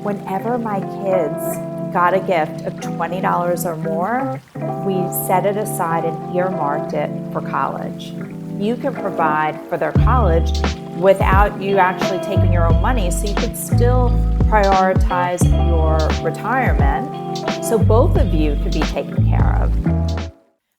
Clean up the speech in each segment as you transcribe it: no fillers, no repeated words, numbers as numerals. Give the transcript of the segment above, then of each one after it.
Whenever my kids got a gift of $20 or more, we set it aside and earmarked it for college. You can provide for their college without you actually taking your own money, so you could still prioritize your retirement so both of you could be taken care of.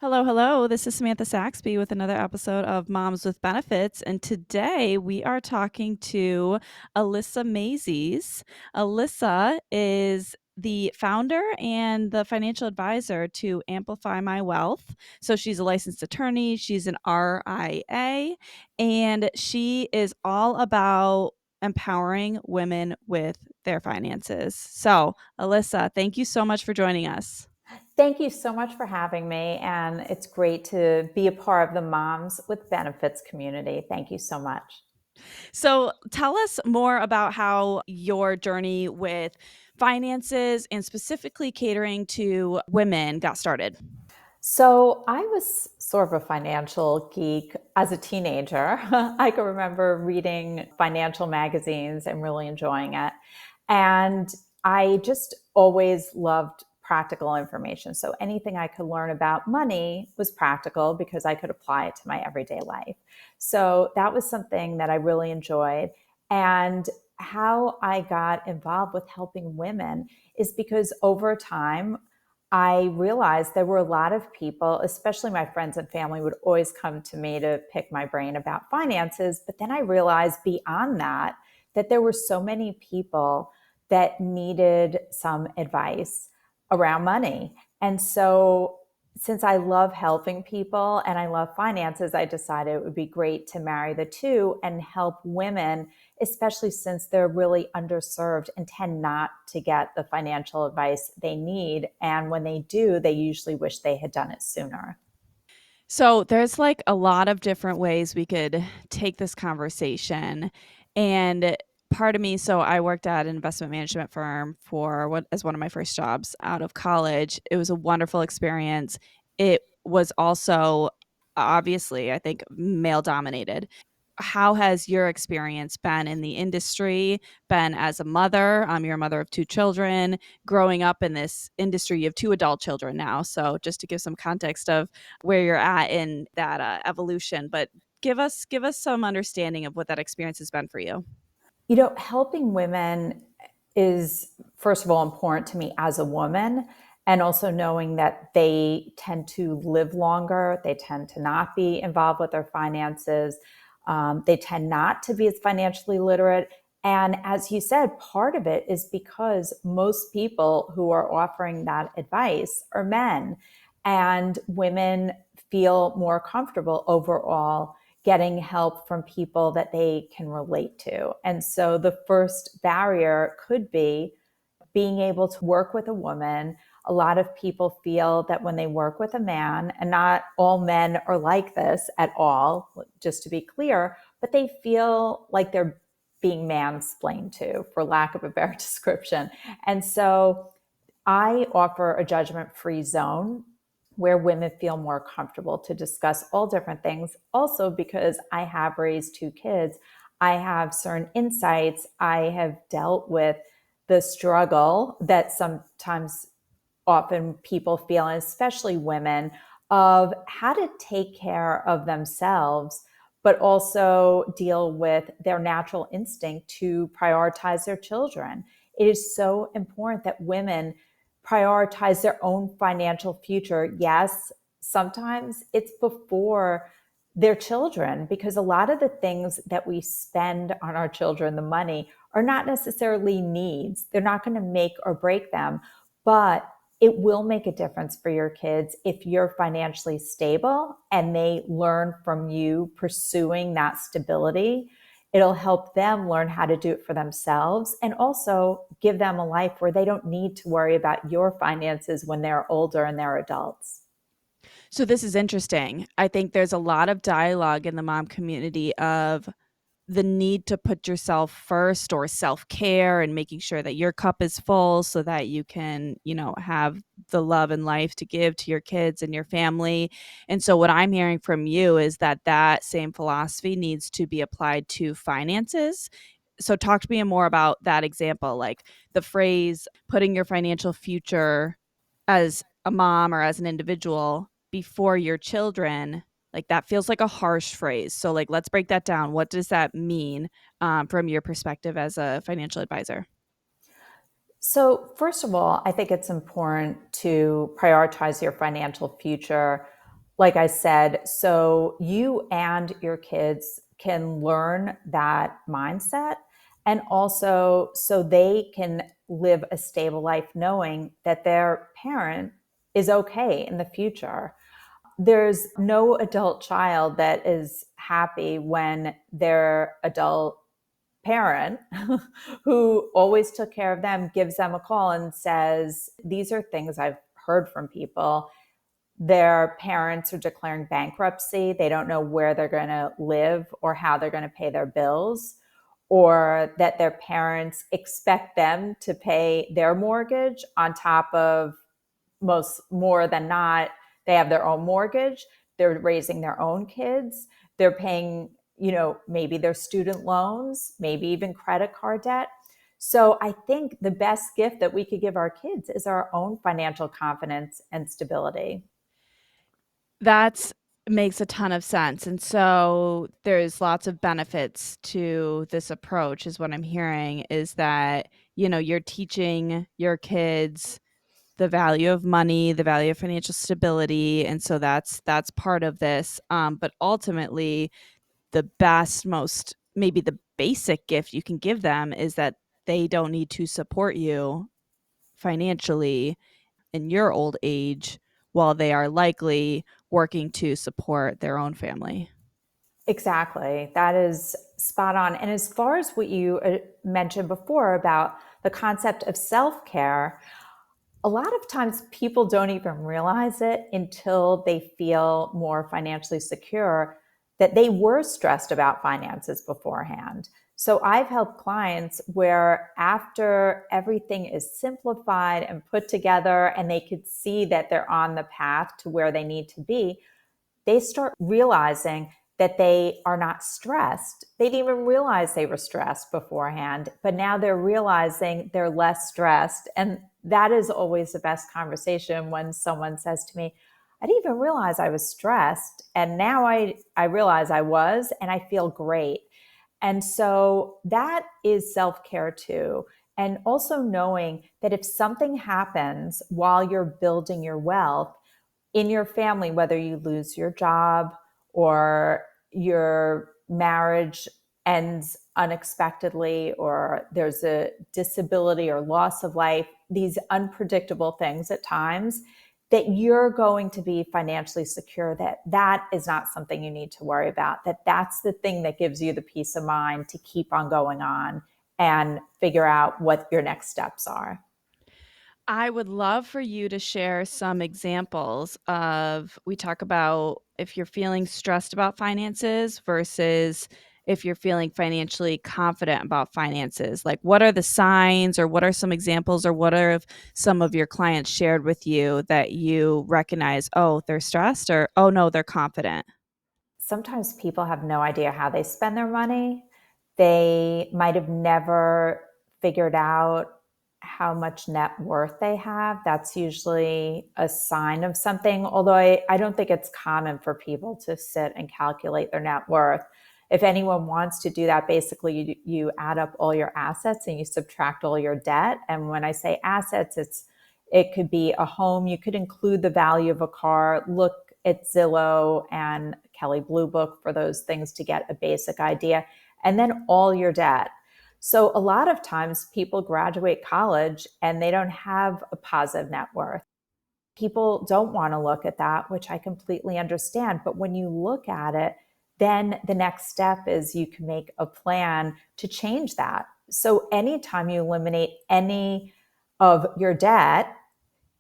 Hello. This is Samantha Saxby with another episode of Moms with Benefits. And today we are talking to Alissa Maizes. Alissa is the founder and the financial advisor to Amplify My Wealth. So she's a licensed attorney, she's an RIA, and she is all about empowering women with their finances. So, Alissa, thank you so much for joining us. Thank you so much for having me, and it's great to be a part of the Moms with Benefits community. Thank you so much. So tell us more about how your journey with finances and specifically catering to women got started. So I was sort of a financial geek as a teenager. I can remember reading financial magazines and really enjoying it. And I just always loved practical information. So anything I could learn about money was practical because I could apply it to my everyday life. So that was something that I really enjoyed. And how I got involved with helping women is because over time, I realized there were a lot of people, especially my friends and family, would always come to me to pick my brain about finances. But then I realized beyond that, that there were so many people that needed some advice around money. And so, since I love helping people and I love finances, I decided it would be great to marry the two and help women, especially since they're really underserved and tend not to get the financial advice they need. And when they do, they usually wish they had done it sooner. So there's like a lot of different ways we could take this conversation. And part of me, so I worked at an investment management firm for what as one of my first jobs out of college. It was a wonderful experience. It was also obviously, I think, male dominated. How has your experience been in the industry, been as a mother? You're a mother of two children, growing up in this industry. You have two adult children now. So just to give some context of where you're at in that evolution, but give us some understanding of what that experience has been for you. You know, helping women is, first of all, important to me as a woman, and also knowing that they tend to live longer, they tend to not be involved with their finances, they tend not to be as financially literate. And as you said, part of it is because most people who are offering that advice are men, and women feel more comfortable overall getting help from people that they can relate to. And so the first barrier could be being able to work with a woman. A lot of people feel that when they work with a man, and not all men are like this at all, just to be clear, but they feel like they're being mansplained to, for lack of a better description. And so I offer a judgment-free zone where women feel more comfortable to discuss all different things. Also, because I have raised two kids, I have certain insights. I have dealt with the struggle that sometimes often people feel, and especially women, of how to take care of themselves, but also deal with their natural instinct to prioritize their children. It is so important that women prioritize their own financial future. Yes, sometimes it's before their children, because a lot of the things that we spend on our children, the money, are not necessarily needs. They're not going to make or break them, but it will make a difference for your kids if you're financially stable and they learn from you pursuing that stability. It'll help them learn how to do it for themselves, and also give them a life where they don't need to worry about your finances when they're older and they're adults. So this is interesting. I think there's a lot of dialogue in the mom community of the need to put yourself first, or self-care, and making sure that your cup is full so that you can, have the love and life to give to your kids and your family. And so what I'm hearing from you is that that same philosophy needs to be applied to finances, so talk to me more about that example, like the phrase putting your financial future as a mom or as an individual before your children. Like that feels like a harsh phrase. So like let's break that down. What does that mean from your perspective as a financial advisor? So, first of all, I think it's important to prioritize your financial future, like I said, so you and your kids can learn that mindset, and also so they can live a stable life knowing that their parent is okay in the future. There's no adult child that is happy when their adult parent who always took care of them gives them a call and says, these are things I've heard from people. Their parents are declaring bankruptcy. They don't know where they're going to live or how they're going to pay their bills, or that their parents expect them to pay their mortgage on top of, most more than not, they have their own mortgage, they're raising their own kids, they're paying, maybe their student loans, maybe even credit card debt. So I think the best gift that we could give our kids is our own financial confidence and stability. That makes a ton of sense. And so there's lots of benefits to this approach, is what I'm hearing, is that, you're teaching your kids the value of money, the value of financial stability. And so that's part of this. But ultimately, the best, most maybe the basic gift you can give them is that they don't need to support you financially in your old age while they are likely working to support their own family. Exactly. That is spot on. And as far as what you mentioned before about the concept of self care, a lot of times people don't even realize it until they feel more financially secure that they were stressed about finances beforehand. So I've helped clients where after everything is simplified and put together and they could see that they're on the path to where they need to be, they start realizing that they are not stressed. They didn't even realize they were stressed beforehand, but now they're realizing they're less stressed. And that is always the best conversation when someone says to me, I didn't even realize I was stressed. And now I realize I was, and I feel great. And so that is self care too. And also knowing that if something happens while you're building your wealth, in your family, whether you lose your job or your marriage ends unexpectedly, or there's a disability or loss of life, these unpredictable things at times, that you're going to be financially secure, that is not something you need to worry about, that's the thing that gives you the peace of mind to keep on going on and figure out what your next steps are. I would love for you to share some examples of, we talk about if you're feeling stressed about finances versus if you're feeling financially confident about finances. Like, what are the signs, or what are some examples, or what are some of your clients shared with you that you recognize, oh, they're stressed, or oh, no, they're confident? Sometimes people have no idea how they spend their money. They might have never figured out how much net worth they have. That's usually a sign of something, although I don't think it's common for people to sit and calculate their net worth. If anyone wants to do that, basically you add up all your assets and you subtract all your debt. And when I say assets, it could be a home. You could include the value of a car. Look at Zillow and Kelley Blue Book for those things to get a basic idea. And then all your debt. So a lot of times people graduate college and they don't have a positive net worth. People don't want to look at that, which I completely understand. But when you look at it, then the next step is you can make a plan to change that. So anytime you eliminate any of your debt,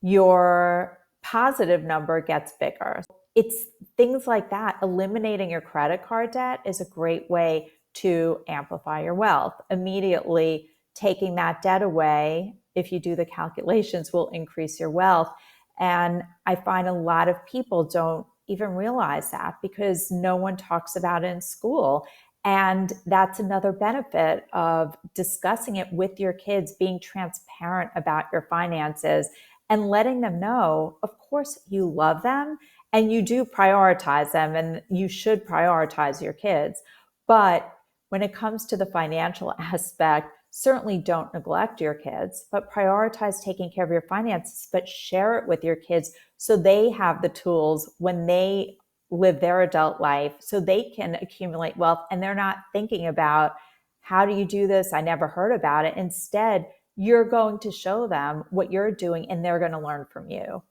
your positive number gets bigger. It's things like that. Eliminating your credit card debt is a great way to amplify your wealth. Immediately taking that debt away, if you do the calculations, will increase your wealth. And I find a lot of people don't even realize that because no one talks about it in school. And that's another benefit of discussing it with your kids, being transparent about your finances and letting them know, of course, you love them and you do prioritize them, and you should prioritize your kids. But when it comes to the financial aspect, certainly don't neglect your kids, but prioritize taking care of your finances, but share it with your kids so they have the tools when they live their adult life, so they can accumulate wealth and they're not thinking about, how do you do this? I never heard about it. Instead, you're going to show them what you're doing and they're going to learn from you.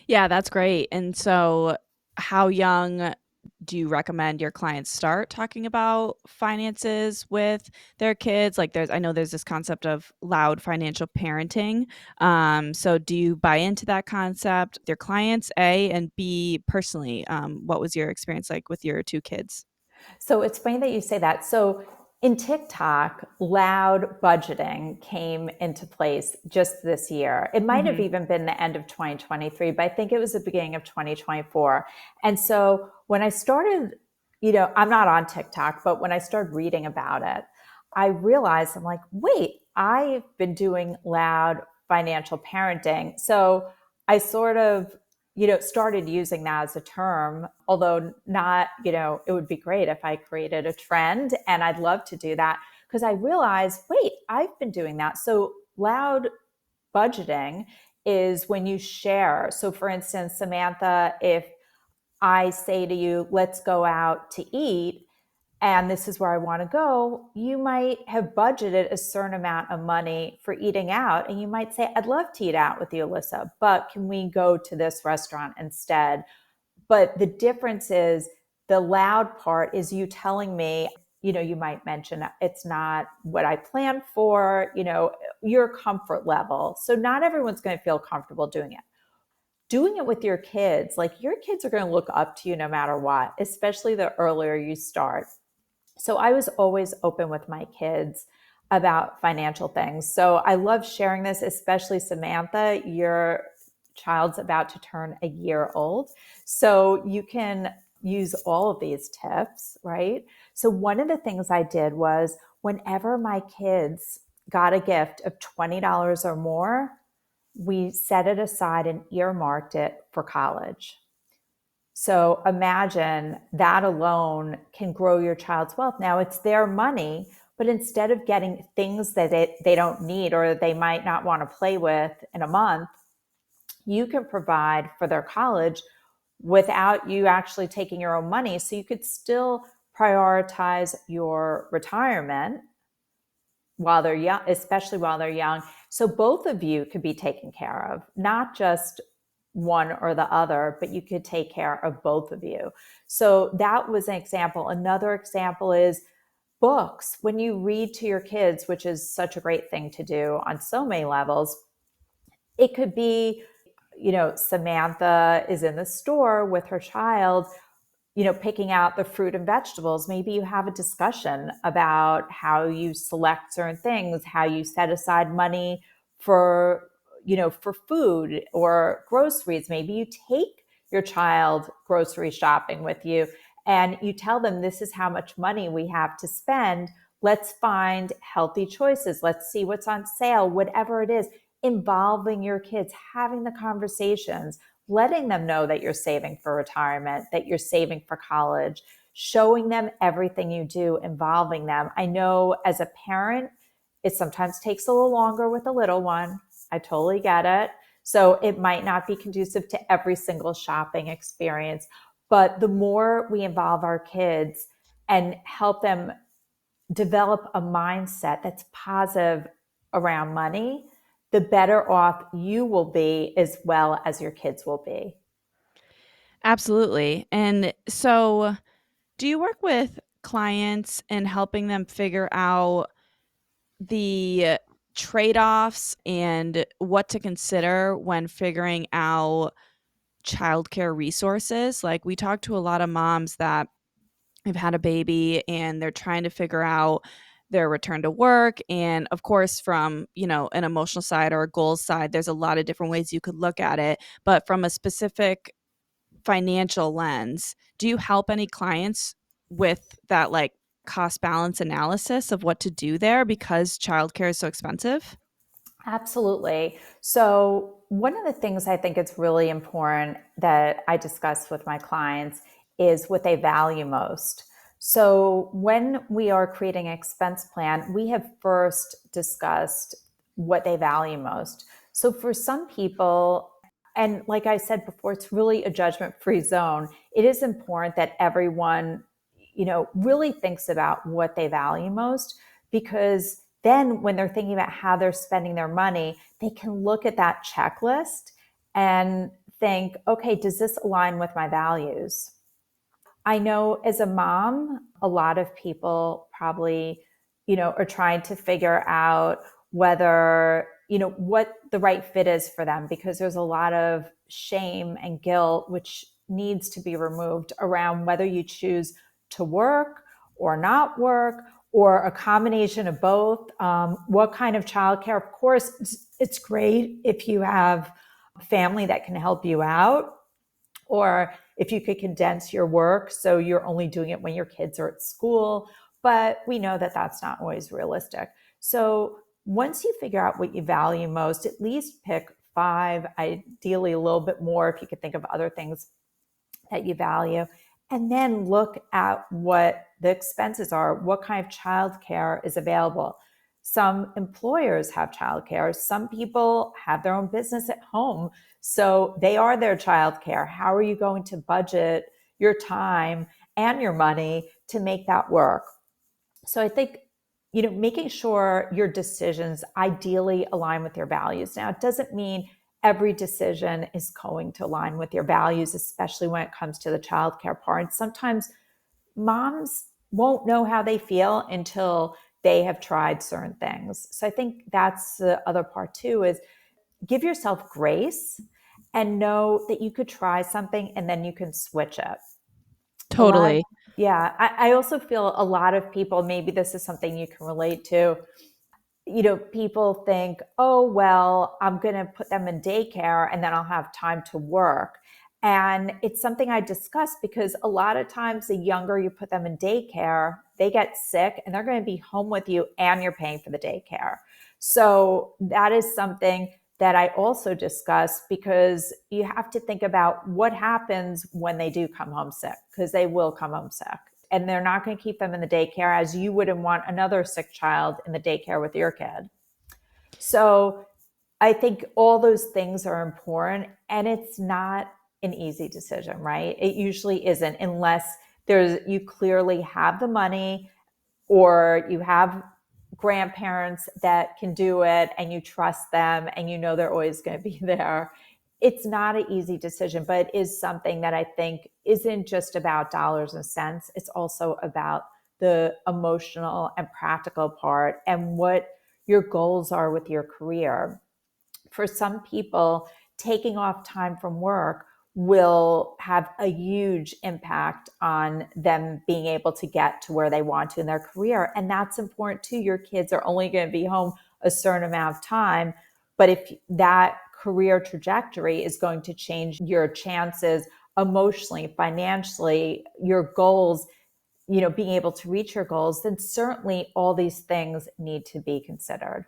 Yeah, that's great. And so, how young do you recommend your clients start talking about finances with their kids? Like, I know there's this concept of loud financial parenting. So do you buy into that concept? Their clients, A, and B, personally, what was your experience like with your two kids? So it's funny that you say that. So in TikTok, loud budgeting came into place just this year. It might have Hmm. even been the end of 2023, but I think it was the beginning of 2024. And so when I started, I'm not on TikTok, but when I started reading about it, I realized, I'm like, wait, I've been doing loud financial parenting. So I sort of started using that as a term, although not, it would be great if I created a trend, and I'd love to do that because I realized, wait, I've been doing that. So loud budgeting is when you share. So for instance, Samantha, if I say to you, let's go out to eat, and this is where I want to go, you might have budgeted a certain amount of money for eating out. And you might say, I'd love to eat out with you, Alyssa, but can we go to this restaurant instead? But the difference is, the loud part is you telling me, you might mention it's not what I planned for, your comfort level. So not everyone's going to feel comfortable doing it. Doing it with your kids, like your kids are going to look up to you no matter what, especially the earlier you start. So I was always open with my kids about financial things. So I love sharing this, especially Samantha. Your child's about to turn a year old. So you can use all of these tips, right? So one of the things I did was, whenever my kids got a gift of $20 or more, we set it aside and earmarked it for college. So imagine that alone can grow your child's wealth. Now it's their money, but instead of getting things that they don't need or they might not want to play with in a month, you can provide for their college without you actually taking your own money. So you could still prioritize your retirement while they're young, especially while they're young. So both of you could be taken care of, not just one or the other, but you could take care of both of you. So that was an example. Another example is books. When you read to your kids, which is such a great thing to do on so many levels, it could be, Samantha is in the store with her child, picking out the fruit and vegetables. Maybe you have a discussion about how you select certain things, how you set aside money for, for food or groceries. Maybe you take your child grocery shopping with you and you tell them, this is how much money we have to spend. Let's find healthy choices. Let's see what's on sale, whatever it is. Involving your kids, having the conversations, letting them know that you're saving for retirement, that you're saving for college, showing them everything you do, involving them. I know as a parent, it sometimes takes a little longer with a little one. I totally get it. So it might not be conducive to every single shopping experience, but the more we involve our kids and help them develop a mindset that's positive around money, the better off you will be as well as your kids will be. Absolutely. And so, do you work with clients and helping them figure out the trade-offs and what to consider when figuring out childcare resources? Like, we talk to a lot of moms that have had a baby and they're trying to figure out their return to work, and of course, from an emotional side or a goals side, there's a lot of different ways you could look at it, but from a specific financial lens, do you help any clients with that, like, cost balance analysis of what to do there because childcare is so expensive? Absolutely. So, one of the things I think it's really important that I discuss with my clients is what they value most. So, when we are creating an expense plan, we have first discussed what they value most. So, for some people, and like I said before, it's really a judgment free zone. It is important that everyone, really thinks about what they value most, because then when they're thinking about how they're spending their money, they can look at that checklist and think, okay, does this align with my values? I know as a mom, a lot of people probably, are trying to figure out whether, what the right fit is for them, because there's a lot of shame and guilt, which needs to be removed around whether you choose to work or not work or a combination of both. What kind of childcare? Of course, it's great if you have a family that can help you out, or if you could condense your work so you're only doing it when your kids are at school. But we know that that's not always realistic. So once you figure out what you value most, at least pick five, ideally a little bit more if you could think of other things that you value, and then look at what the expenses are, what kind of childcare is available. Some employers have childcare. Some people have their own business at home, so they are their childcare. How are you going to budget your time and your money to make that work? So I think, making sure your decisions ideally align with your values. Now, it doesn't mean every decision is going to align with your values, especially when it comes to the childcare part. Sometimes moms won't know how they feel until they have tried certain things. So I think that's the other part too, is give yourself grace and know that you could try something and then you can switch it. A lot of, Totally. yeah, I also feel a lot of people, maybe this is something you can relate to, people think, oh, well, I'm going to put them in daycare and then I'll have time to work. And it's something I discuss because a lot of times the younger you put them in daycare, they get sick and they're going to be home with you and you're paying for the daycare. So that is something that I also discuss, because you have to think about what happens when they do come home sick, because they will come home sick. And they're not going to keep them in the daycare, as you wouldn't want another sick child in the daycare with your kid. So I think all those things are important, and it's not an easy decision, right? It usually isn't, unless you clearly have the money, or you have grandparents that can do it and you trust them and they're always going to be there. It's not an easy decision, but it is something that I think isn't just about dollars and cents. It's also about the emotional and practical part and what your goals are with your career. For some people, taking off time from work will have a huge impact on them being able to get to where they want to in their career. And that's important too. Your kids are only going to be home a certain amount of time. But if that career trajectory is going to change your chances emotionally, financially, your goals, being able to reach your goals, then certainly all these things need to be considered.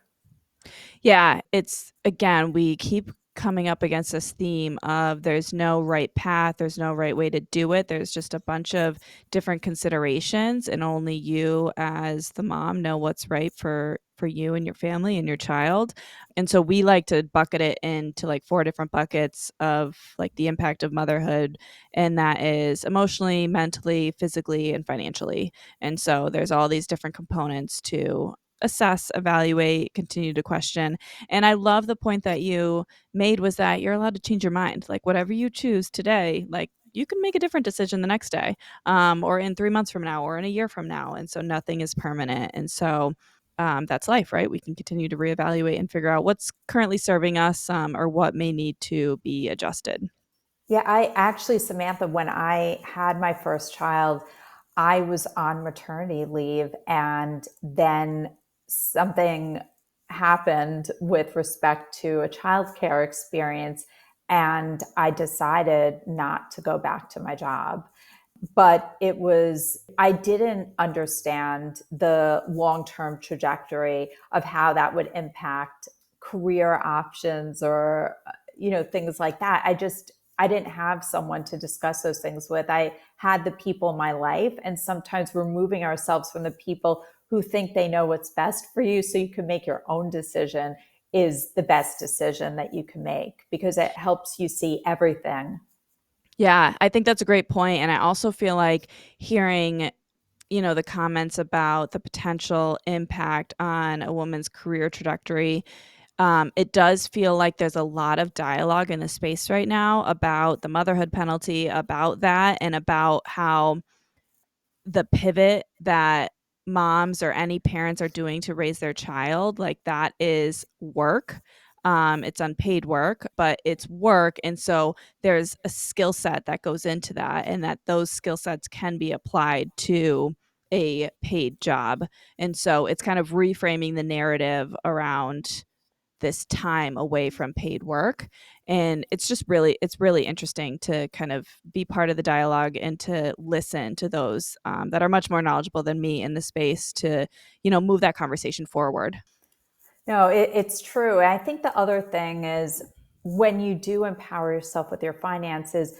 Yeah, it's again, we keep coming up against this theme of there's no right path, there's no right way to do it. There's just a bunch of different considerations and only you as the mom know what's right for you and your family and your child. And so we like to bucket it into like four different buckets of like the impact of motherhood, and that is emotionally, mentally, physically, and financially. And so there's all these different components to assess, evaluate, continue to question. And I love the point that you made was that you're allowed to change your mind. Like whatever you choose today, like you can make a different decision the next day, or in 3 months from now, or in a year from now. And so nothing is permanent. And so that's life, right? We can continue to reevaluate and figure out what's currently serving us, or what may need to be adjusted. Yeah, I actually, Samantha, when I had my first child, I was on maternity leave, and then something happened with respect to a childcare experience, and I decided not to go back to my job. But I didn't understand the long-term trajectory of how that would impact career options or, things like that. I didn't have someone to discuss those things with. I had the people in my life, and sometimes removing ourselves from the people who think they know what's best for you so you can make your own decision is the best decision that you can make because it helps you see everything. Yeah, I think that's a great point, and I also feel like hearing, the comments about the potential impact on a woman's career trajectory, it does feel like there's a lot of dialogue in the space right now about the motherhood penalty, about that, and about how the pivot that moms or any parents are doing to raise their child, like that is work. It's unpaid work, but it's work. And so there's a skill set that goes into that, and that those skill sets can be applied to a paid job. And so it's kind of reframing the narrative around this time away from paid work, and it's really interesting to kind of be part of the dialogue and to listen to those that are much more knowledgeable than me in the space to move that conversation forward. No, it's true. I think the other thing is when you do empower yourself with your finances,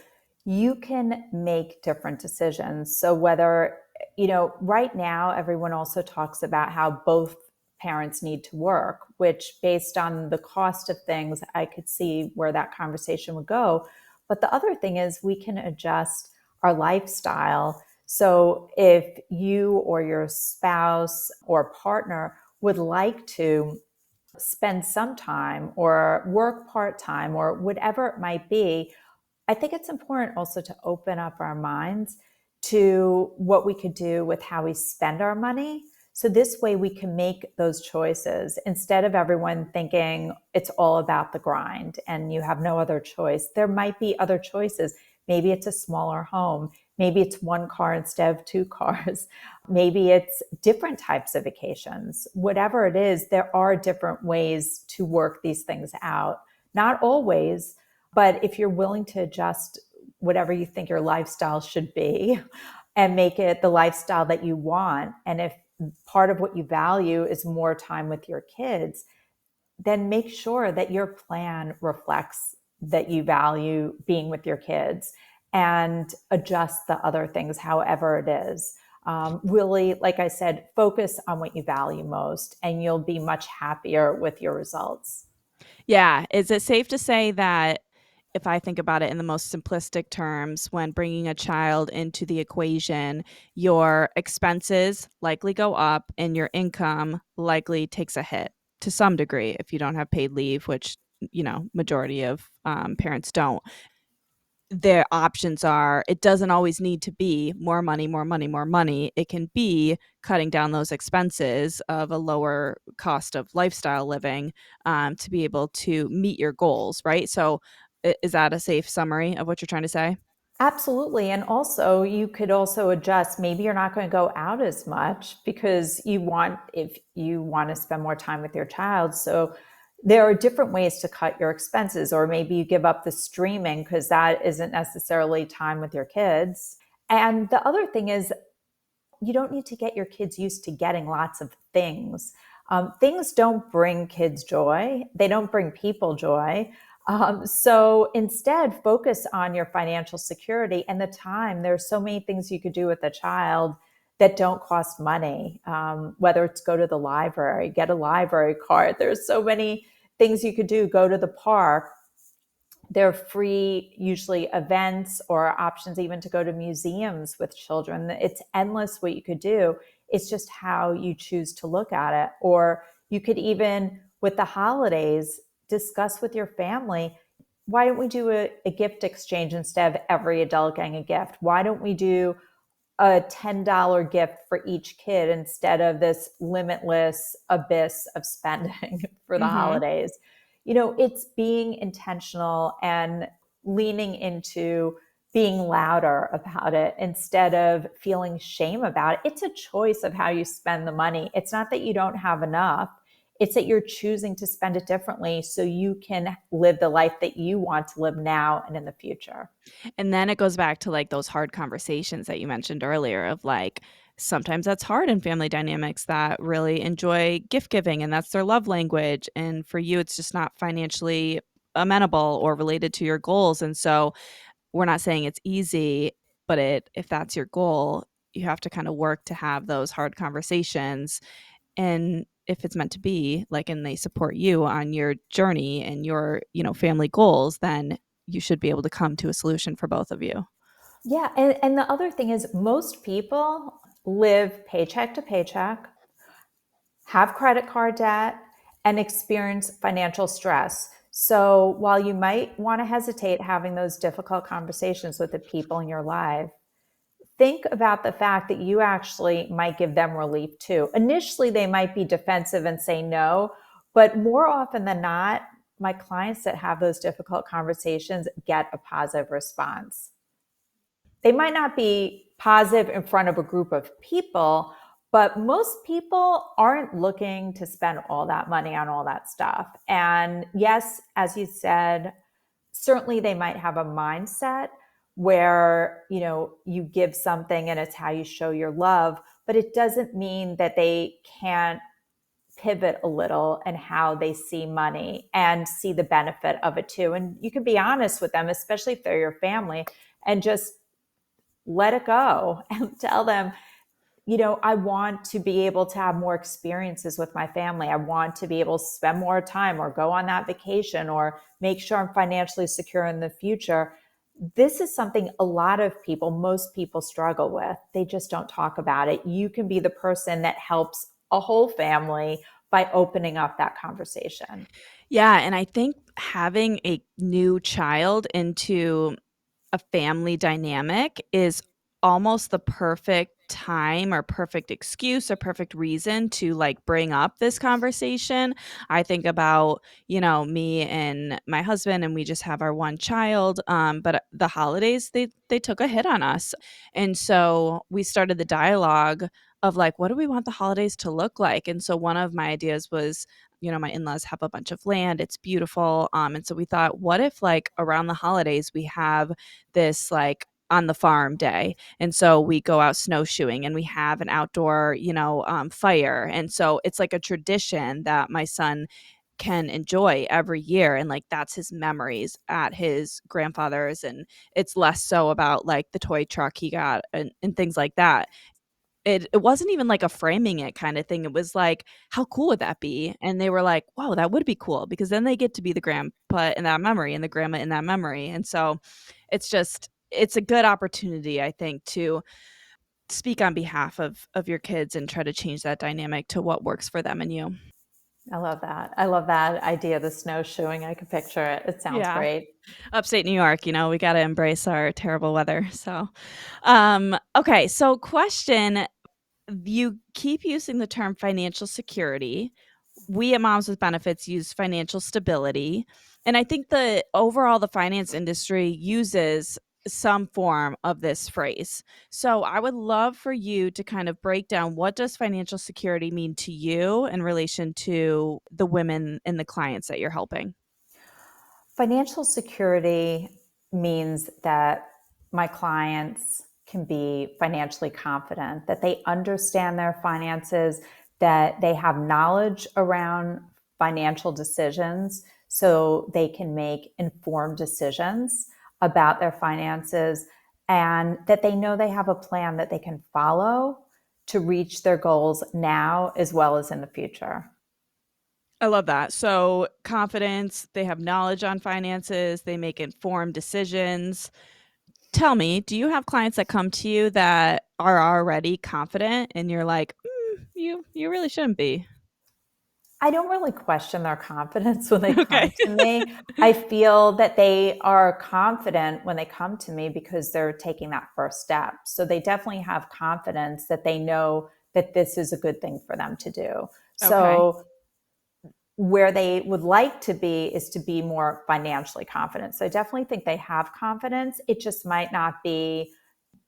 you can make different decisions. So, whether, right now, everyone also talks about how both parents need to work, which, based on the cost of things, I could see where that conversation would go. But the other thing is we can adjust our lifestyle. So, if you or your spouse or partner would like to spend some time or work part time or whatever it might be, I think it's important also to open up our minds to what we could do with how we spend our money. So this way we can make those choices instead of everyone thinking it's all about the grind and you have no other choice. There might be other choices. Maybe it's a smaller home. Maybe it's one car instead of two cars. Maybe it's different types of vacations. Whatever it is, there are different ways to work these things out. Not always, but if you're willing to adjust whatever you think your lifestyle should be and make it the lifestyle that you want, and if part of what you value is more time with your kids, then make sure that your plan reflects that you value being with your kids and adjust the other things however it is. Really, like I said, focus on what you value most, and you'll be much happier with your results. Yeah, is it safe to say that, if I think about it in the most simplistic terms, when bringing a child into the equation, your expenses likely go up and your income likely takes a hit to some degree if you don't have paid leave, which majority of parents don't. Their options are, it doesn't always need to be more money, more money, more money. It can be cutting down those expenses of a lower cost of lifestyle living, to be able to meet your goals, right? So is that a safe summary of what you're trying to say? Absolutely. And also, you could also adjust. Maybe you're not going to go out as much because if you want to spend more time with your child. So there are different ways to cut your expenses, or maybe you give up the streaming because that isn't necessarily time with your kids. And the other thing is, you don't need to get your kids used to getting lots of things. Things don't bring kids joy, they don't bring people joy. So instead, focus on your financial security and the time. There's so many things you could do with a child that don't cost money, whether it's go to the library, get a library card. There's so many things you could do, go to the park. There are free, usually, events or options even to go to museums with children. It's endless what you could do. It's just how you choose to look at it. Or you could even, with the holidays, discuss with your family, why don't we do a gift exchange instead of every adult getting a gift? Why don't we do a $10 gift for each kid instead of this limitless abyss of spending for the Mhm. holidays? It's being intentional and leaning into being louder about it instead of feeling shame about it. It's a choice of how you spend the money. It's not that you don't have enough. It's that you're choosing to spend it differently so you can live the life that you want to live now and in the future. And then it goes back to like those hard conversations that you mentioned earlier of like, sometimes that's hard in family dynamics that really enjoy gift giving and that's their love language. And for you, it's just not financially amenable or related to your goals. And so we're not saying it's easy, but if that's your goal, you have to kind of work to have those hard conversations. And if it's meant to be, like, and they support you on your journey and your, family goals, then you should be able to come to a solution for both of you. Yeah. And the other thing is, most people live paycheck to paycheck, have credit card debt, and experience financial stress. So while you might want to hesitate having those difficult conversations with the people in your life, think about the fact that you actually might give them relief too. Initially, they might be defensive and say no, but more often than not, my clients that have those difficult conversations get a positive response. They might not be positive in front of a group of people, but most people aren't looking to spend all that money on all that stuff. And yes, as you said, certainly they might have a mindset where, you give something and it's how you show your love, but it doesn't mean that they can't pivot a little in how they see money and see the benefit of it too. And you can be honest with them, especially if they're your family, and just let it go and tell them, I want to be able to have more experiences with my family. I want to be able to spend more time or go on that vacation or make sure I'm financially secure in the future. This is something a lot of people, most people struggle with. They just don't talk about it. You can be the person that helps a whole family by opening up that conversation. Yeah, and I think having a new child into a family dynamic is almost the perfect time or perfect excuse or perfect reason to like bring up this conversation. I think about, me and my husband and we just have our one child, but the holidays they took a hit on us. And so we started the dialogue of like, what do we want the holidays to look like? And so one of my ideas was, my in-laws have a bunch of land, it's beautiful, and so we thought, what if like around the holidays we have this like on the farm day. And so we go out snowshoeing and we have an outdoor, fire. And so it's like a tradition that my son can enjoy every year. And like that's his memories at his grandfather's. And it's less so about like the toy truck he got and things like that. It wasn't even like a framing it kind of thing. It was like, how cool would that be? And they were like, wow, that would be cool because then they get to be the grandpa in that memory and the grandma in that memory. And so it's a good opportunity, I think, to speak on behalf of your kids and try to change that dynamic to what works for them and you. I love that. I love that idea of the snowshoeing. I can picture it. It sounds Yeah. great. Upstate New York, we got to embrace our terrible weather. So, okay. So, question, you keep using the term financial security. We at Moms with Benefits use financial stability. And I think the finance industry uses some form of this phrase. So I would love for you to kind of break down, what does financial security mean to you in relation to the women and the clients that you're helping? Financial security means that my clients can be financially confident, that they understand their finances, that they have knowledge around financial decisions so they can make informed decisions about their finances, and that they know they have a plan that they can follow to reach their goals now as well as in the future. I love that. So, confidence, they have knowledge on finances, they make informed decisions. Tell me, do you have clients that come to you that are already confident and you're like, you really shouldn't be? I don't really question their confidence when they Okay. come to me. I feel that they are confident when they come to me because they're taking that first step. So they definitely have confidence that they know that this is a good thing for them to do. Okay. So where they would like to be is to be more financially confident. So I definitely think they have confidence. It just might not be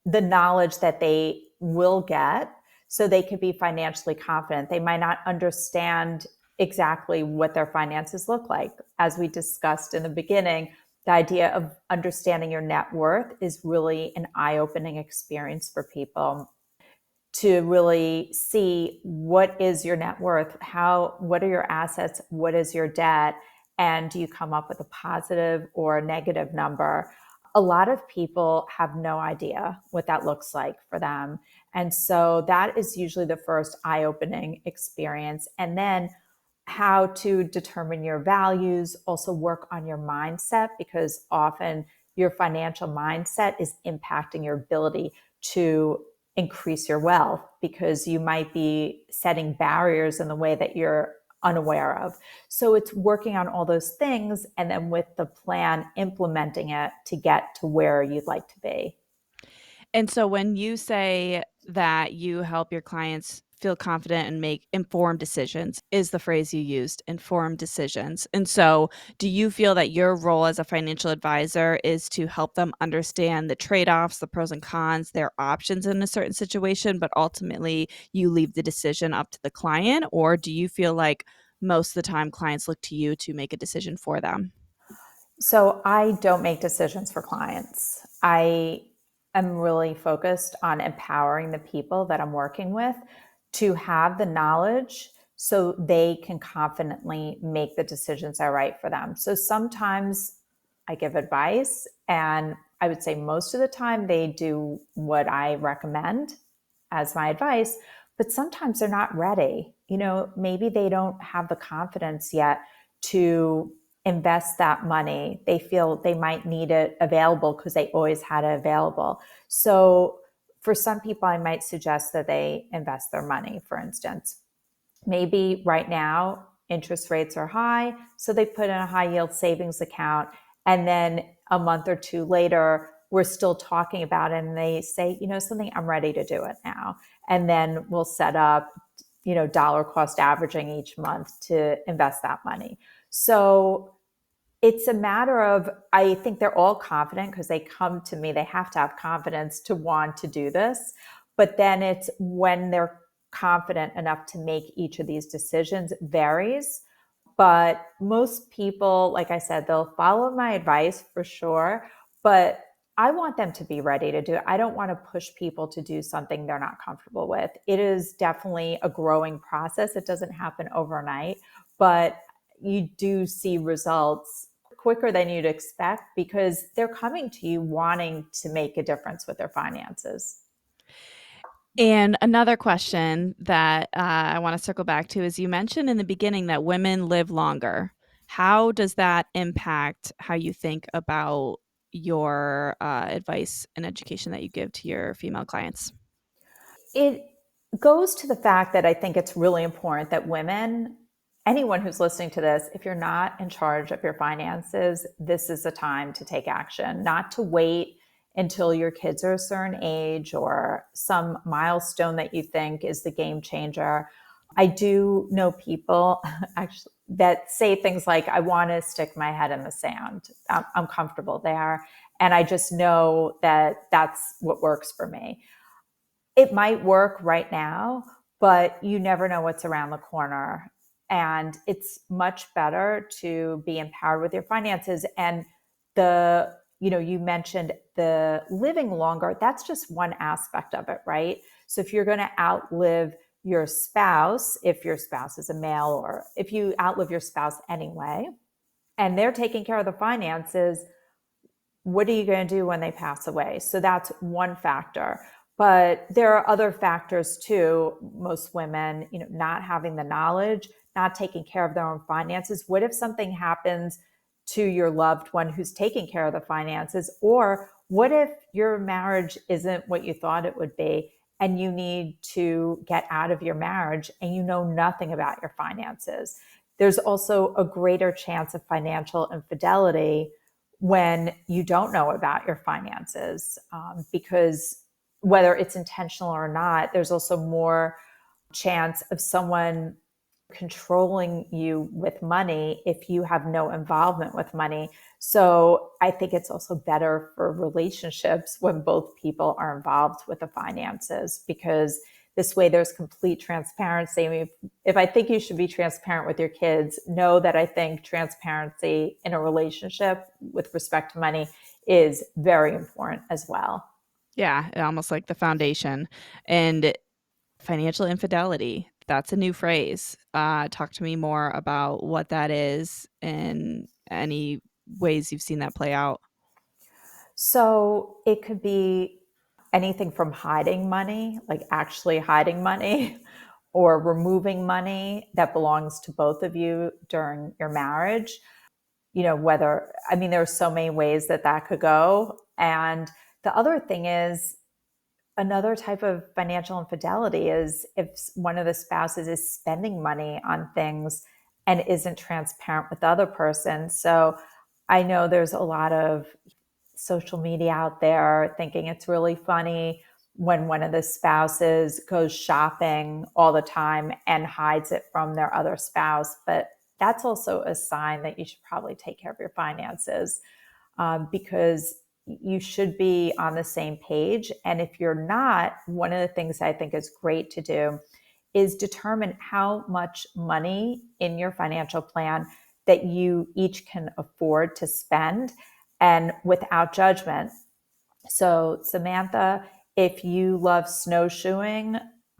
the knowledge that they will get so they can be financially confident. They might not understand exactly what their finances look like. As we discussed in the beginning, the idea of understanding your net worth is really an eye-opening experience for people to really see what is your net worth, what are your assets, what is your debt, and do you come up with a positive or a negative number. A lot of people have no idea what that looks like for them. And so that is usually the first eye-opening experience. And then how to determine your values, also work on your mindset, because often your financial mindset is impacting your ability to increase your wealth, because you might be setting barriers in the way that you're unaware of. So it's working on all those things, and then with the plan, implementing it to get to where you'd like to be. And so when you say that you help your clients feel confident and make informed decisions is the phrase you used, informed decisions. And so do you feel that your role as a financial advisor is to help them understand the trade-offs, the pros and cons, their options in a certain situation, but ultimately you leave the decision up to the client? Or do you feel like most of the time clients look to you to make a decision for them? So I don't make decisions for clients. I am really focused on empowering the people that I'm working with to have the knowledge so they can confidently make the decisions that are right for them. So sometimes I give advice, and I would say most of the time they do what I recommend as my advice, but sometimes they're not ready. Maybe they don't have the confidence yet to invest that money. They feel they might need it available because they always had it available. So for some people, I might suggest that they invest their money, for instance. Maybe right now interest rates are high, so they put in a high yield savings account, and then a month or two later we're still talking about it, and they say, something, I'm ready to do it now. And then we'll set up, dollar cost averaging each month to invest that money. So it's a matter of, I think they're all confident because they come to me, they have to have confidence to want to do this. But then it's when they're confident enough to make each of these decisions varies. But most people, like I said, they'll follow my advice for sure. But I want them to be ready to do it. I don't want to push people to do something they're not comfortable with. It is definitely a growing process. It doesn't happen overnight, but you do see results quicker than you'd expect because they're coming to you wanting to make a difference with their finances. And another question that I want to circle back to is you mentioned in the beginning that women live longer. How does that impact how you think about your advice and education that you give to your female clients? It goes to the fact that I think it's really important that women, anyone who's listening to this, if you're not in charge of your finances, this is a time to take action, not to wait until your kids are a certain age or some milestone that you think is the game changer. I do know people actually that say things like, I want to stick my head in the sand. I'm comfortable there. And I just know that that's what works for me. It might work right now, but you never know what's around the corner. And it's much better to be empowered with your finances. And you mentioned the living longer, that's just one aspect of it, right? So if you're going to outlive your spouse, if your spouse is a male, or if you outlive your spouse anyway, and they're taking care of the finances, what are you going to do when they pass away? So that's one factor. But there are other factors too. Most women, not having the knowledge, not taking care of their own finances. What if something happens to your loved one who's taking care of the finances? Or what if your marriage isn't what you thought it would be and you need to get out of your marriage and you know nothing about your finances? There's also a greater chance of financial infidelity when you don't know about your finances, because whether it's intentional or not, there's also more chance of someone controlling you with money if you have no involvement with money. So I think it's also better for relationships when both people are involved with the finances, because This way there's complete transparency. I mean, if I think you should be transparent with your kids, know that I think transparency in a relationship with respect to money is very important as well. Yeah, almost like the foundation. And financial infidelity, that's a new phrase. Talk to me more about what that is and any ways you've seen that play out. So it could be anything from hiding money, like actually hiding money, or removing money that belongs to both of you during your marriage. Whether, I mean, there are so many ways that that could go. And the other thing is, another type of financial infidelity is if one of the spouses is spending money on things and isn't transparent with the other person. So I know there's a lot of social media out there thinking it's really funny when one of the spouses goes shopping all the time and hides it from their other spouse. But that's also a sign that you should probably take care of your finances, because you should be on the same page. And if you're not, one of the things I think is great to do is determine how much money in your financial plan that you each can afford to spend, and without judgment. So, Samantha, if you love snowshoeing,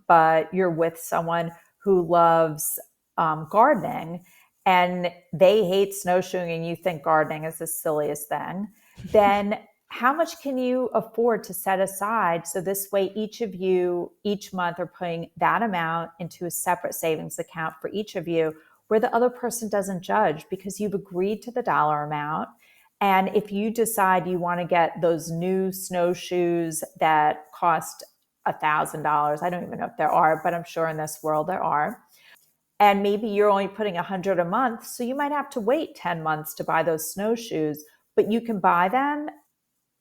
but you're with someone who loves gardening, and they hate snowshoeing and you think gardening is the silliest thing, then how much can you afford to set aside? So this way, each of you each month are putting that amount into a separate savings account for each of you, where the other person doesn't judge because you've agreed to the dollar amount. And if you decide you want to get those new snowshoes that cost $1,000, I don't even know if there are, but I'm sure in this world there are. And maybe you're only putting 100 a month, so you might have to wait 10 months to buy those snowshoes, but you can buy them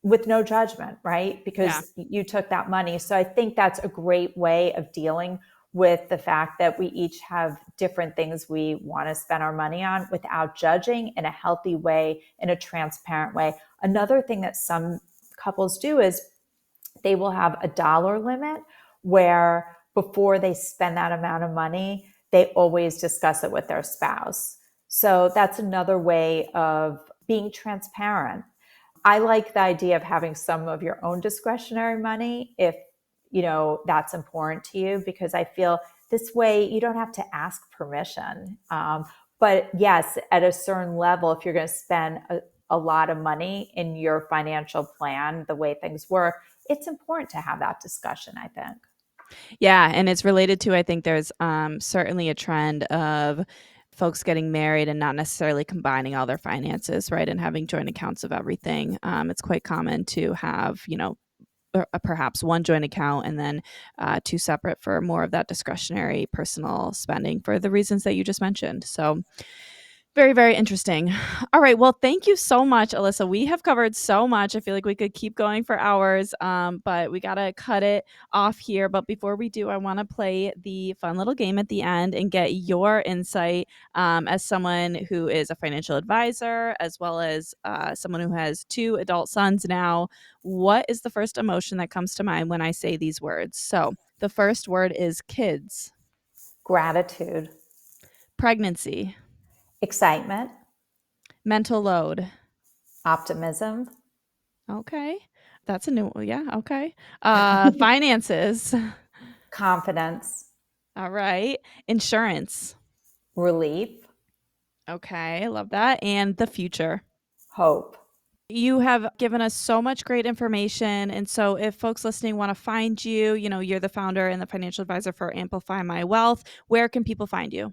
with no judgment, right? Yeah. Because you took that money. So I think that's a great way of dealing with the fact that we each have different things we want to spend our money on without judging, in a healthy way, in a transparent way. Another thing that some couples do is they will have a dollar limit where before they spend that amount of money, they always discuss it with their spouse. So that's another way of being transparent. I like the idea of having some of your own discretionary money if that's important to you, because I feel this way you don't have to ask permission. But yes, at a certain level, if you're going to spend a lot of money in your financial plan, the way things work, it's important to have that discussion, I think. Yeah, and it's related to, I think there's certainly a trend of folks getting married and not necessarily combining all their finances, right? And having joint accounts of everything. It's quite common to have, perhaps one joint account and then two separate for more of that discretionary personal spending for the reasons that you just mentioned. So very, very interesting. All right. Well, thank you so much, Alissa. We have covered so much. I feel like we could keep going for hours, but we got to cut it off here. But before we do, I want to play the fun little game at the end and get your insight as someone who is a financial advisor, as well as someone who has two adult sons now. What is the first emotion that comes to mind when I say these words? So the first word is kids, Gratitude, pregnancy, excitement, mental load. optimism, Okay. That's a new one. Yeah, okay. Finances. confidence, All right. Insurance. relief, Okay, I love that. And the future. hope. You have given us so much great information. And so if folks listening want to find you, you're the founder and the financial advisor for Amplify My Wealth, where can people find you?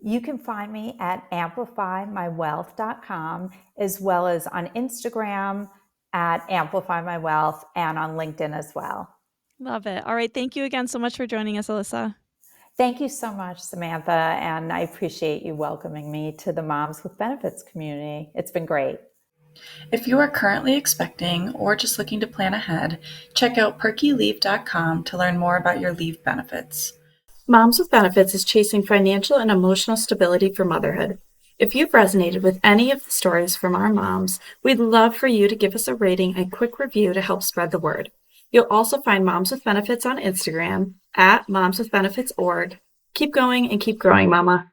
You can find me at amplifymywealth.com, as well as on Instagram at Amplify My Wealth, and on LinkedIn as well. Love it. All right. Thank you again so much for joining us, Alissa. Thank you so much, Samantha, and I appreciate you welcoming me to the Moms with Benefits community. It's been great. If you are currently expecting or just looking to plan ahead, check out perkyleave.com to learn more about your leave benefits. Moms with Benefits is chasing financial and emotional stability for motherhood. If you've resonated with any of the stories from our moms, we'd love for you to give us a rating and quick review to help spread the word. You'll also find Moms with Benefits on Instagram at momswithbenefits.org. Keep going and keep growing, Mama.